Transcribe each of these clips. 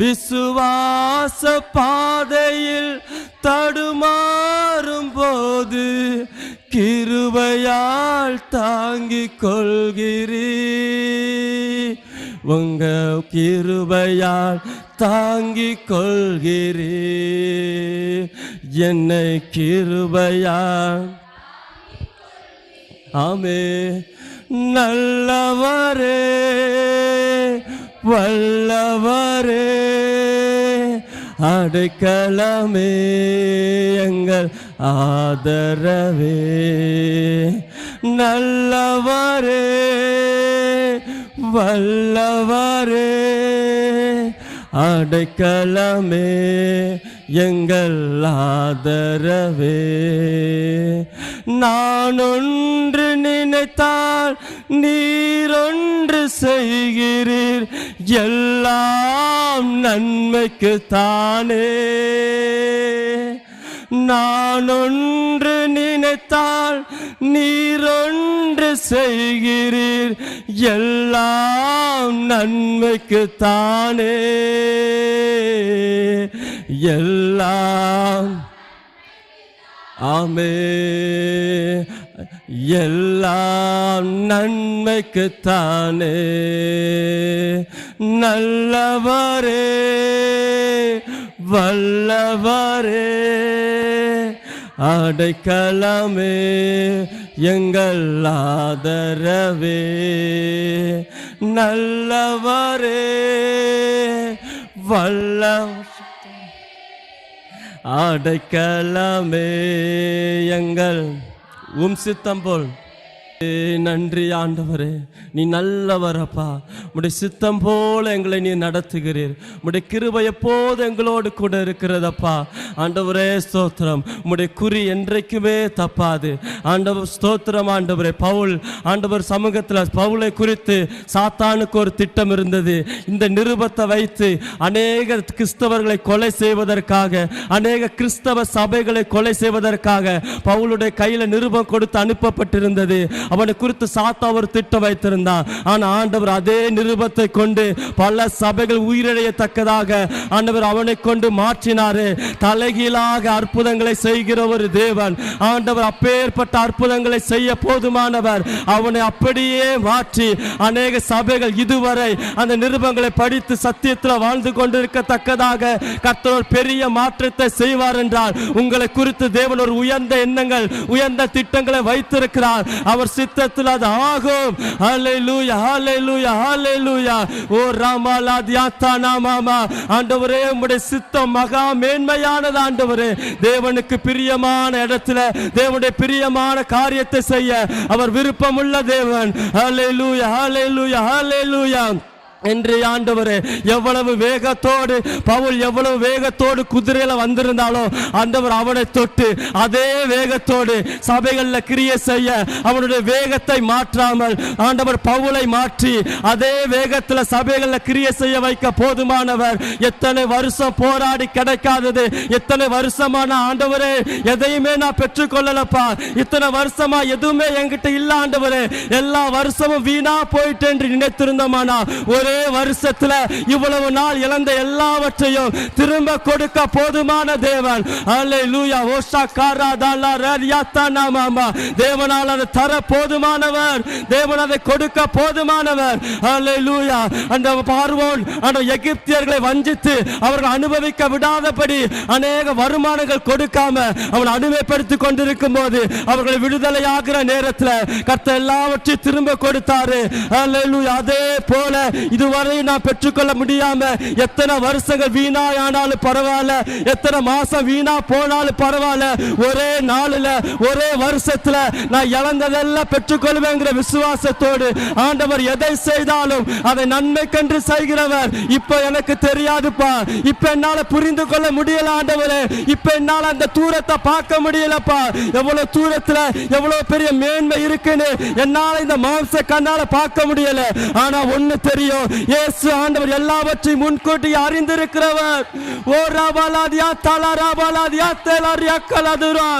விசுவாச பாதையில் தடுமாறும் போது கிருபையால் தாங்கிக் கொள்கிறீர். உங்க கிருபையால் தாங்கிக் கொள்கிறீர். என்னை கிருபையால். ஆமே. நல்லவரே வல்லவரே அடைக்கலமே எங்கள் ஆதரவே. நல்லவரே வல்லவரே அடைக்கலமே எங்கள் ஆதரவே. நான் ஒன்று நினைத்தால் நீரொன்று செய்கிறீர், எல்லாம் நன்மைக்கு தானே. நான் ஒன்று நினைத்தால் நீரொன்று செய்கிறீர், எல்லாம் நன்மைக்கு தானே. எல்லாம். ஆமே. எல்லாம் நன்மைக்குத்தானே. நல்லவரே வல்லவரே அடைக்கலமே எங்கள் ஆதரவே. நல்லவரே வல்ல அடைக்கலமே எங்கள் சித்தம் போல். நன்றி ஆண்டவரே, நீ நல்லவரப்பா. உம்முடைய சித்தம் போல எங்களை நீ நடத்துகிறீர். உம்முடைய கிருபை எப்போது எங்களோடு கூட இருக்கிறதப்பா. ஆண்டவரே ஸ்தோத்திரம். உம்முடைய குறி என்றைக்குமே தப்பாது. ஆண்டவர் ஸ்தோத்திரம். ஆண்டவரே, பவுல் ஆண்டவர் சமூகத்தில் பவுலை குறித்து சாத்தானுக்கு ஒரு திட்டம் இருந்தது. இந்த நிருபத்தை வைத்து அநேக கிறிஸ்தவர்களை கொலை செய்வதற்காக, அநேக கிறிஸ்தவ சபைகளை கொலை செய்வதற்காக பவுலுடைய கையில் நிருபம் கொடுத்து அனுப்பப்பட்டிருந்தது. அவனை குறித்து சாத்தா ஒரு திட்டம் வைத்திருந்தான். ஆனால் ஆண்டவர் அதே நிருபத்தை கொண்டு பல சபைகள் உயிரிழத்தக்கதாக ஆண்டவர் அவனை கொண்டு மாற்றினாரு. தலைகீழாக அற்புதங்களை செய்கிற ஒரு தேவன் ஆண்டவர். அப்பேற்பட்ட அற்புதங்களை செய்ய போதுமானவர். அவனை அப்படியே மாற்றி அநேக சபைகள் இதுவரை அந்த நிருபங்களை படித்து சத்தியத்தில் வாழ்ந்து கொண்டிருக்கத்தக்கதாக கர்த்தர் பெரிய மாற்றத்தை செய்வார் என்றால், உங்களை குறித்து தேவன் ஒரு உயர்ந்த எண்ணங்கள், உயர்ந்த திட்டங்களை வைத்திருக்கிறார். அவர் சித்தத்தில் அது ஆகும். ஹல்லேலூயா ஹல்லேலூயா ஹல்லேலூயா. ஓ ராமலாதியாத்தானா மாமா. ஆண்டவரே, உம்முடைய சித்தம் மகா மேன்மையானது. ஆண்டவரே, தேவனுக்கு பிரியமான இடத்துல தேவனுடைய பிரியமான காரியத்தை செய்ய அவர் விருப்பமுள்ள தேவன். ஹல்லேலூயா ஹல்லேலூயா ஹல்லேலூயா. என்று ஆண்டவரே, எவ்வளவு வேகத்தோடு பவுல் எவ்வளவு வேகத்தோடு குதிரையில வந்திருந்தாலும் ஆண்டவர் அவனை தொட்டு அதே வேகத்தோடு சபைகளில் கிரியை செய்ய அவனுடைய வேகத்தை மாற்றாமல் ஆண்டவர் பவுலை மாற்றி அதே வேகத்தில் சபைகளில் கிரியை செய்ய வைக்க போதுமானவர். எத்தனை வருஷம் போராடி கிடைக்காதது, எத்தனை வருஷமான ஆண்டவரே எதையுமே நான் பெற்றுக்கொள்ளலப்பா, இத்தனை வருஷமா எதுவுமே என்கிட்ட இல்ல ஆண்டவரே, எல்லா வருஷமும் வீணா போயிட்டு என்று நினைத்திருந்தோமானா ஒரே வருஷத்துல இவ்வளவு நாள் இழந்த எல்லாவற்றையும் திரும்ப கொடுக்க போதுமான தேவன். அல்லேலூயா. ஓஷா காரா தாலா ரரியாத்தானா மாமா. தேவனால் அதை தர போதுமானவர். தேவன் அதை கொடுக்க போதுமானவர். அல்லேலூயா. அந்த பார்வோன் அந்த எகிப்தியர்களை வஞ்சித்து அவர்கள் அனுபவிக்க விடாதபடி அநேக வருமானங்கள் கொடுக்காம அவன் அடிமைப்படுத்திக் கொண்டிருக்கும் போது அவர்களை விடுதலையாகிற நேரத்தில் கர்த்தர் எல்லாவற்றையும் திரும்ப கொடுத்தாரு. அல்லேலூயா. அதே போல இதுவரை நான் பெற்றுக்கொள்ள முடியாம எத்தனை வருஷங்கள் வீணாயானாலும் பரவாயில்ல, எத்தனை மாசம் வீணா போனாலும் பரவாயில்ல, ஒரே நாளில் ஒரே வருஷத்துல நான் இழந்ததெல்லாம் பெற்றுக்கொள்வேங்கிற விசுவாசத்தோடு ஆண்டவர் எதை செய்தாலும் அதை நன்மைக்கென்று செய்கிறவர். இப்ப எனக்கு தெரியாதுப்பா, இப்ப என்னால புரிந்து கொள்ள முடியல ஆண்டவரே, இப்ப என்னால அந்த தூரத்தை பார்க்க முடியலப்பா, எவ்வளவு தூரத்துல எவ்வளவு பெரிய மேன்மை இருக்குன்னு என்னால இந்த மாம்ச கண்ணால பார்க்க முடியல. ஆனா ஒண்ணு தெரியும், இயேசு ஆண்டவர் எல்லாவற்றையும் முன்கூட்டி அறிந்திருக்கிறவர். ஓ ராபாலாதியா தலா ராபாலாதியா தெலாரியா கலதுரா.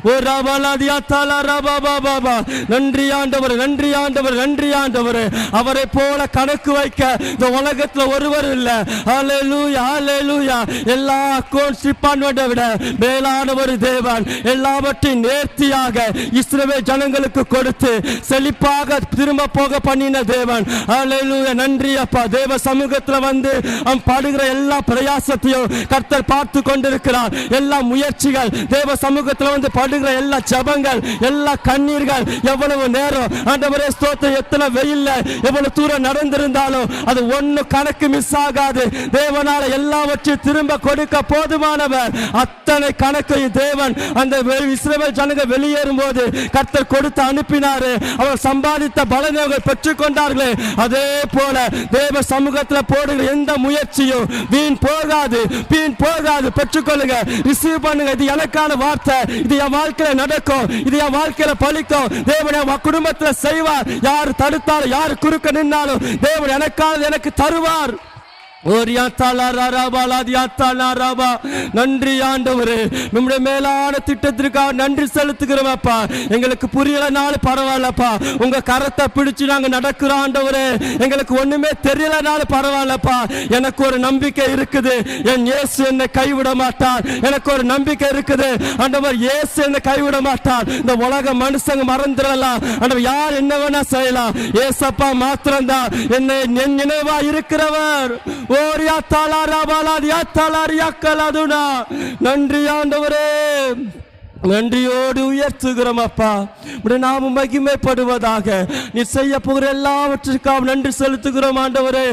ஓ ரபலதியா தல ரபபபபா. நன்றி ஆண்டவர், நன்றி ஆண்டவர், நன்றி ஆண்டவர். அவரை போல கணக்கு வைக்க இந்த உலகத்துல ஒருவர் இல்ல. ஹல்லேலூயா, ஹல்லேலூயா. எல்லா அக்கவுண்ட்ஸ் டிபார்ட்மெண்ட்டை விட மேலான ஒரு தேவன், எல்லாவற்றையும் நேர்த்தியாக இஸ்ரவேல் ஜனங்களுக்கு கொடுத்து செழிப்பாக திரும்ப போக பண்ணின தேவன். ஹல்லேலூயா. நன்றி அப்பா. தேவ சமூகத்துல வந்து அவன் படுகிற எல்லா பிரயாசத்தையும் கர்த்தர் பார்த்து கொண்டிருக்கிறார். எல்லா முயற்சிகள், தேவ சமூகத்துல வந்து படுகிற எல்லா ஜெபங்கள், எல்லா கண்ணீர்கள், எவ்வளவு நேரம் ஆண்டவரே ஸ்தோத்திரம். எத்தனை வெயில்ல எவ்வளவு தூரம் நடந்திருந்தாலும் அது ஒண்ணு கணக்கு மிஸ் ஆகாது. தேவனால எல்லாவற்றையும் திரும்ப கொடுக்க போதுமானவர். அத்தனை கணக்கையும் தேவன் அந்த இஸ்ரவேல் ஜனங்க வெளியேறும் போது கர்த்தர் கொடுத்து அனுப்பினாரு. அவர் சம்பாதித்த பலனை பெற்றுக் கொண்டார்களே, அதே போல தேவ சமூகத்தில் போடுகிற எந்த முயற்சியும் வீண் போகாது, வீண் போகாது. பெற்றுக்கொள்ளுங்க, ரிசீவ் பண்ணுங்க. இது எனக்கான வார்த்தை, இது என் வாழ்க்கையில நடக்கும், இது என் வாழ்க்கையில பலிக்கும். தேவன் என் குடும்பத்தில் செய்வார். யார் தடுத்தாலும், யார் குறுக்க நின்னாலும் தேவன் எனக்கானது எனக்கு தருவார். நன்றி ஆண்டவரே, நம்முடைய மேலான திட்டத்திற்காக நன்றி செலுத்துகிறோம் அப்பா. எங்களுக்கு புரியலனாலும் பரவாயில்லப்பா, உங்க கரத்தை பிடிச்சு நாங்க நடக்கிறோம் ஆண்டவரே. எங்களுக்கு ஒண்ணுமே தெரியலனாலும் பரவாயில்லப்பா, எனக்கு ஒரு நம்பிக்கை இருக்குது. என் இயேசு என்னை கைவிட மாட்டார். எனக்கு ஒரு நம்பிக்கை இருக்குது ஆண்டவர், இயேசு என்னை கைவிட மாட்டார். இந்த உலக மனுஷங்க மறந்துடலாம் ஆண்டவர், யார் என்ன வேணா செய்யலாம், ஏசப்பா மாத்திரம்தான் என்னை நினைவா இருக்கிறவர். நன்றி ஆண்டவரே, நன்றியோடு உயர்த்துகிறோம் அப்பா. நாம மகிமைப்படுவதாக. நீ செய்ய போகிற எல்லாவற்றிற்காக நன்றி செலுத்துகிறோம் ஆண்டவரே.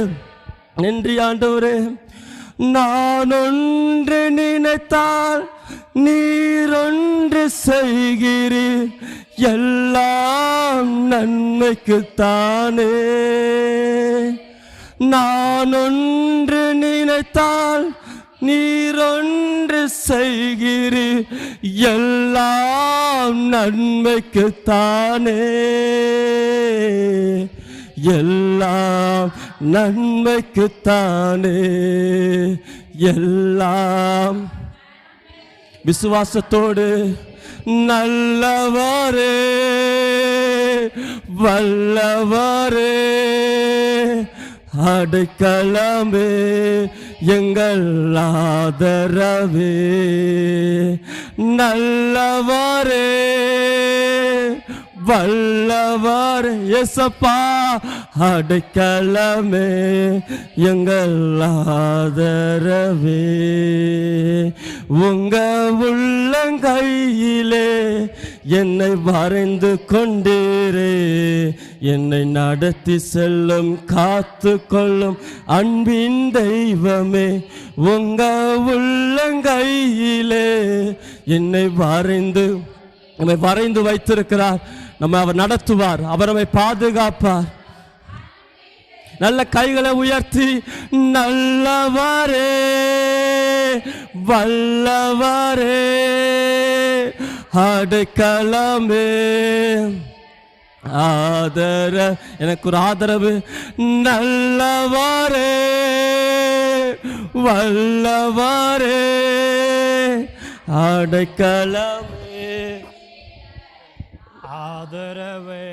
நன்றி ஆண்டவரே. நான் ஒன்று நினைத்தால் நீர் ஒன்று செய்கிறீர், எல்லாம் நன்மைக்குத்தானே. நான் ஒன்று நினைத்தால் நீர் ஒன்று செய்கிறீர், எல்லாம் நன்மைக்குத்தானே, எல்லாம் நன்மைக்குத்தானே, எல்லாம். விசுவாசத்தோடு நல்லவரே, வல்லவரே, அடைக்கலமே, எங்கள் ஆதரவே, நல்லவரே, வல்லவர் இயேசப்பா, அடைக்கலமே, எங்கள் ஆதரவே. உங்க உள்ளங்கையிலே என்னை வரைந்து கொண்டீரே, என்னை நடத்தி செல்லும் காத்து கொள்ளும் அன்பின் தெய்வமே. உங்க உள்ளங்கையிலே என்னை வரைந்து வைத்திருக்கிறார். நம்ம அவர் நடத்துவார், அவர் நம்மை பாதுகாப்பார். நல்ல கைகளை உயர்த்தி நல்லவரே, வல்லவரே, அடைக்கலமே, ஆதர. எனக்கு ஒரு ஆதரவு. நல்லவரே, வல்லவரே, அடைக்கலமே, ஆதரவே.